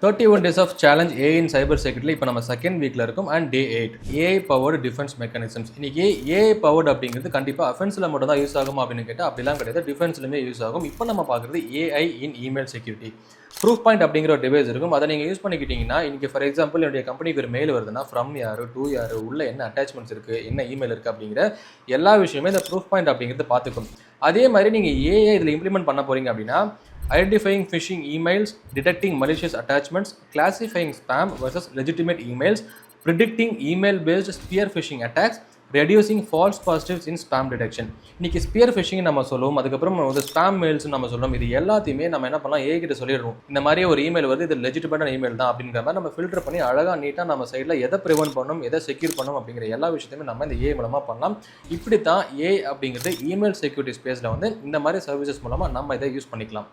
31 days of challenge AI in cyber security. இப்போ நம்ம second வீக்ல இருக்கும் and day 8 AI powered defence mechanisms. இன்னைக்கு AI பவர்டு அப்படிங்கிறது கண்டிப்பா அஃபென்ஸ்ல மட்டும் தான் யூஸ் ஆகும் அப்படின்னு கேட்டால் அப்படிலாம் கிடையாது, டிஃபென்ஸ்லுமே யூஸ் ஆகும். இப்போ நம்ம பார்க்குறது AI இன் இமெயில் செக்யூரிட்டி. ப்ரூஃப் பாயிண்ட் அப்படிங்கிற ஒரு டிவைஸ் இருக்கும், அதை நீங்கள் யூஸ் பண்ணிக்கிட்டீங்கன்னா இன்னைக்கு ஃபார் எக்ஸாம்பிள் என்னுடைய கம்பெனிக்கு ஒரு மெயில் வருதுன்னா ஃப்ரம் யார் டு யார், உள்ள என்ன அட்டாச்மெண்ட்ஸ் இருக்குது, என்ன இமெயில் இருக்குது அப்படிங்கிற எல்லா விஷயமே இந்த ப்ரூஃப் பாயிண்ட் அப்படிங்கிறது பார்த்துக்கும். அதே மாதிரி நீங்கள் AI இதில் இம்ப்ளிமெண்ட் பண்ண போகிறீங்க அப்படின்னா identifying phishing emails, detecting malicious attachments, classifying spam versus legitimate emails, predicting email-based spear phishing attacks, reducing false positives in spam detection. இன்னைக்கு ஸ்பியர் ஃபிஷிங் நம்ம சொல்லுவோம், அதுக்கப்புறம் வந்து ஸ்பாம் மெயில்ஸ் நம்ம சொல்லுவோம். இது எல்லாத்தையுமே நம்ம என்ன பண்ணலாம், ஏஐ கிட்ட சொல்லிடுவோம். இந்த மாதிரி ஒரு இமெயில் வருது, இது லெஜிட்டிமேட்டான இமெயில் தான் அப்படிங்கிற மாதிரி நம்ம ஃபில்டர் பண்ணி அழகாக நீட்டாக நம்ம சைடில் எதை ப்ரிவென்ட் பண்ணணும், எதை செக்யூர் பண்ணணும் அப்படிங்கிற எல்லா விஷயத்தையுமே நம்ம இந்த ஏஐ மூலமாக பண்ணலாம். இப்படி தான் ஏஐ அப்படிங்கிறது இமெயில் செக்யூரிட்டி ஸ்பேஸில் வந்து இந்த மாதிரி சர்வீசஸ் மூலமாக நம்ம இதை யூஸ் பண்ணிக்கலாம்.